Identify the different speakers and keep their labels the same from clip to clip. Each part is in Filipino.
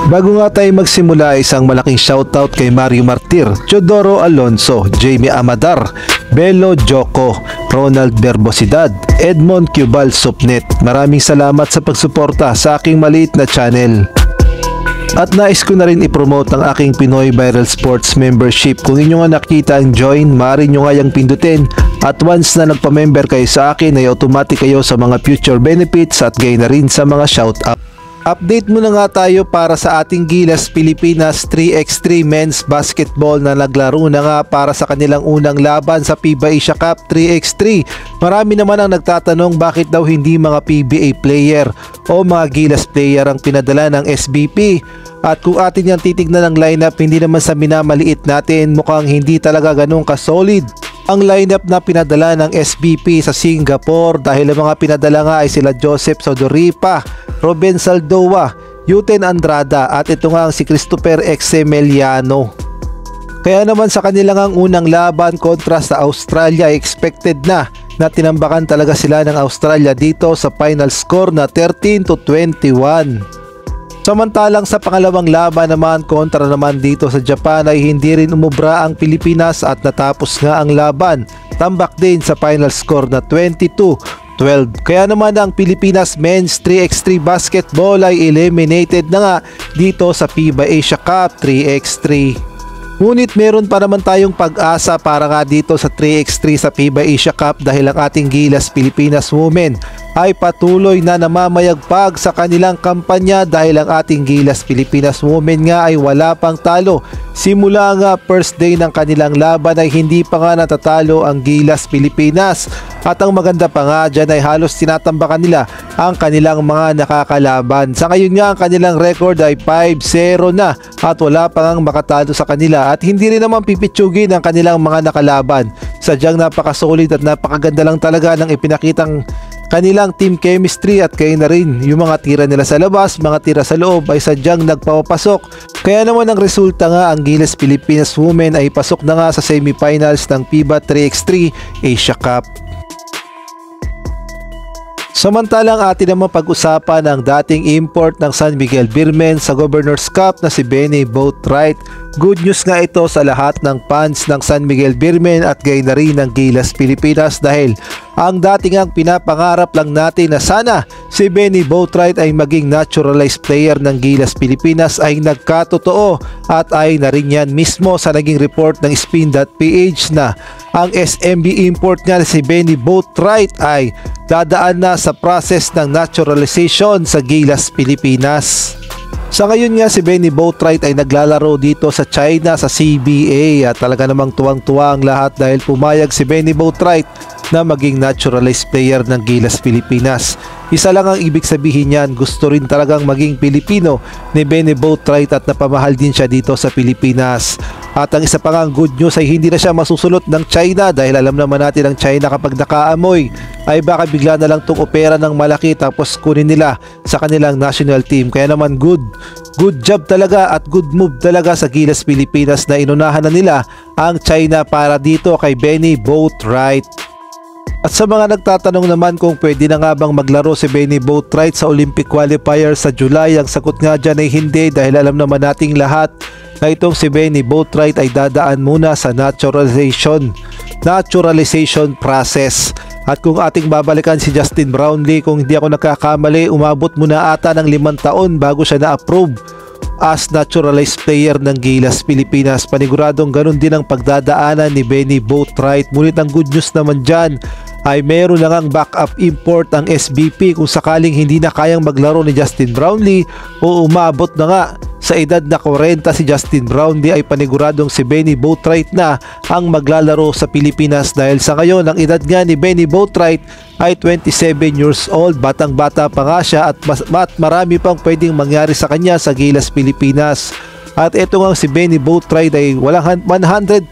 Speaker 1: Bago nga tayo magsimula, isang malaking shoutout kay Mario Martir, Teodoro Alonso, Jamie Amadar, Belo Joko, Ronald Berbosidad, Edmond Cubal Supnet. Maraming salamat sa pagsuporta sa aking maliit na channel. At nais ko na rin ipromote ang aking Pinoy Viral Sports membership. Kung inyo nga nakita ang join, maaari nyo nga yung pindutin. At once na nagpa-member kayo sa akin, ay automatic kayo sa mga future benefits at gain na rin sa mga shoutout. Update muna nga tayo para sa ating Gilas Pilipinas 3x3 Men's Basketball na naglaro na nga para sa kanilang unang laban sa FIBA Asia Cup 3x3. Marami naman ang nagtatanong bakit daw hindi mga PBA player o mga Gilas player ang pinadala ng SBP. At kung atin yung titignan ng lineup, hindi naman sa minamaliit natin, mukhang hindi talaga ganun ka-solid ang lineup na pinadala ng SBP sa Singapore, dahil ang mga pinadala nga ay sila Joseph Sodoripa, Ruben Saldoa, Yuten Andrada at ito nga ang si Christopher Exemeliano. Kaya naman sa kanilang ang unang laban kontra sa Australia, expected na tinambakan talaga sila ng Australia dito sa final score na 13-21. Samantalang sa pangalawang laban naman kontra naman dito sa Japan ay hindi rin umubra ang Pilipinas at natapos nga ang laban. Tambak din sa final score na 22-12. Kaya naman ang Pilipinas Men's 3x3 Basketball ay eliminated na nga dito sa FIBA Asia Cup 3x3. Ngunit meron pa naman tayong pag-asa para nga dito sa 3x3 sa FIBA Asia Cup, dahil ang ating Gilas Pilipinas Women ay patuloy na namamayagpag sa kanilang kampanya, dahil ang ating Gilas Pilipinas Women nga ay wala pang talo. Simula nga first day ng kanilang laban ay hindi pa nga natatalo ang Gilas Pilipinas. At ang maganda pa nga dyan ay halos tinatambakan nila ang kanilang mga nakakalaban. Sa ngayon nga ang kanilang record ay 5-0 na at wala pa nga makatalo sa kanila, at hindi rin naman pipitsugin ang kanilang mga nakalaban. Sadyang napakasolid at napakaganda lang talaga ng ipinakitang kanilang team chemistry, at kaya na rin yung mga tira nila sa labas, mga tira sa loob ay sadyang nagpapapasok. Kaya naman ang resulta nga, ang Gilas Pilipinas Women ay pasok na nga sa semifinals ng FIBA 3x3 Asia Cup. Samantalang atin naman pag-usapan ang dating import ng San Miguel Beermen sa Governor's Cup na si Benny Boatwright. Good news nga ito sa lahat ng fans ng San Miguel Beermen at gayon na rin ng Gilas Pilipinas, dahil ang dating ang pinapangarap lang natin na sana si Benny Boatwright ay maging naturalized player ng Gilas Pilipinas ay nagkatotoo, at ay na rin yan mismo sa naging report ng Spin.ph na ang SMB import nga si Benny Boatwright ay dadaan na sa process ng naturalization sa Gilas Pilipinas. Sa ngayon nga si Benny Boatwright ay naglalaro dito sa China sa CBA, at talaga namang tuwang-tuwa ang lahat dahil pumayag si Benny Boatwright na maging naturalized player ng Gilas Pilipinas. Isa lang ang ibig sabihin niyan, gusto rin talagang maging Pilipino ni Benny Boatwright at napamahal din siya dito sa Pilipinas. At ang isa pa nga good news ay hindi na siya masusulot ng China, dahil alam naman natin ang China kapag nakaamoy ay baka bigla na lang itong opera ng malaki tapos kunin nila sa kanilang national team. Kaya naman good job talaga at good move talaga sa Gilas Pilipinas na inunahan na nila ang China para dito kay Benny Boatwright. At sa mga nagtatanong naman kung pwede na nga bang maglaro si Benny Boatwright sa Olympic qualifier sa July, ang sagot nga dyan ay hindi, dahil alam naman nating lahat na itong si Benny Boatwright ay dadaan muna sa naturalization process. At kung ating babalikan si Justin Brownlee, kung hindi ako nagkakamali, umabot muna ata ng 5 taon bago siya na-approve as naturalized player ng Gilas Pilipinas. Paniguradong ganun din ang pagdadaanan ni Benny Boatwright. Ngunit ang good news naman dyan ay meron lang ang backup import ang SBP kung sakaling hindi na kayang maglaro ni Justin Brownlee o umabot na nga sa edad na 40 si Justin Brownlee, ay paniguradong si Benny Boatwright na ang maglalaro sa Pilipinas, dahil sa ngayon ang edad nga ni Benny Boatwright ay 27 years old. Batang-bata pa nga siya at marami pang pwedeng mangyari sa kanya sa Gilas Pilipinas. At ito nga si Benny Boatwright ay walang 100%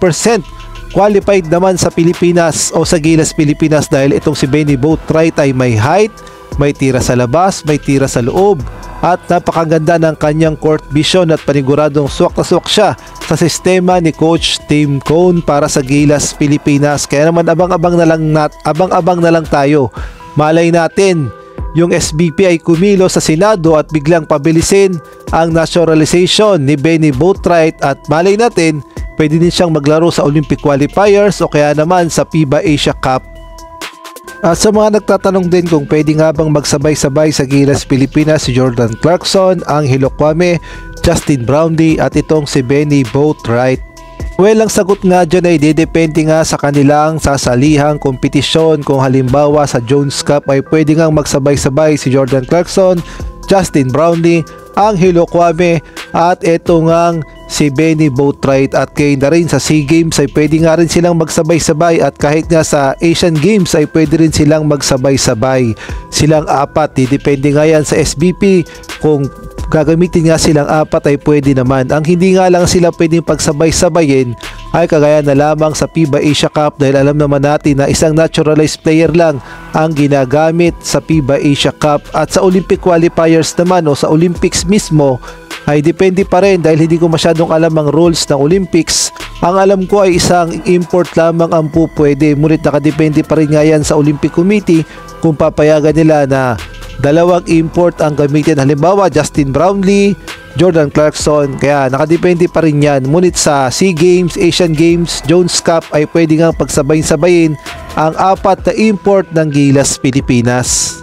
Speaker 1: qualified naman sa Pilipinas o sa Gilas Pilipinas, dahil itong si Benny Boatwright ay may height, may tira sa labas, may tira sa loob, at napakaganda ng kanyang court vision, at paniguradong swak na swak siya sa sistema ni Coach Tim Cone para sa Gilas Pilipinas. Kaya naman abang-abang na lang tayo. Malay natin yung SBP ay kumilo sa Senado at biglang pabilisin ang naturalization ni Benny Boatwright at malay natin pwede din siyang maglaro sa Olympic qualifiers o kaya naman sa FIBA Asia Cup. At sa mga nagtatanong din kung pwede nga bang magsabay-sabay sa Gilas Pilipinas si Jordan Clarkson, Angelo Kwame, Justin Brownlee at itong si Benny Boatwright. Well, ang sagot nga dyan ay didepende nga sa kanilang sasalihang kompetisyon. Kung halimbawa sa Jones Cup ay pwede nga magsabay-sabay si Jordan Clarkson, Justin Brownlee, Angelo Kwame at eto nga si Benny Boatwright. At kaya na rin sa SEA Games ay pwede nga rin silang magsabay-sabay at kahit nga sa Asian Games ay pwede rin silang magsabay-sabay. Silang apat, didepende nga yan sa SBP kung gagamitin nga silang apat ay pwede naman. Ang hindi nga lang sila pwedeng pagsabay-sabayin ay kagaya na lamang sa FIBA Asia Cup dahil alam naman natin na isang naturalized player lang ang ginagamit sa FIBA Asia Cup. At sa Olympic qualifiers naman o sa Olympics mismo ay depende pa rin dahil hindi ko masyadong alam ang rules ng Olympics. Ang alam ko ay isang import lamang ang pwede, ngunit nakadepende pa rin nga yan sa Olympic Committee kung papayagan nila na dalawang import ang gamitin. Halimbawa Justin Brownlee, Jordan Clarkson, kaya nakadepende pa rin yan. Ngunit sa SEA Games, Asian Games, Jones Cup ay pwede nga pagsabay-sabayin ang apat na import ng Gilas Pilipinas.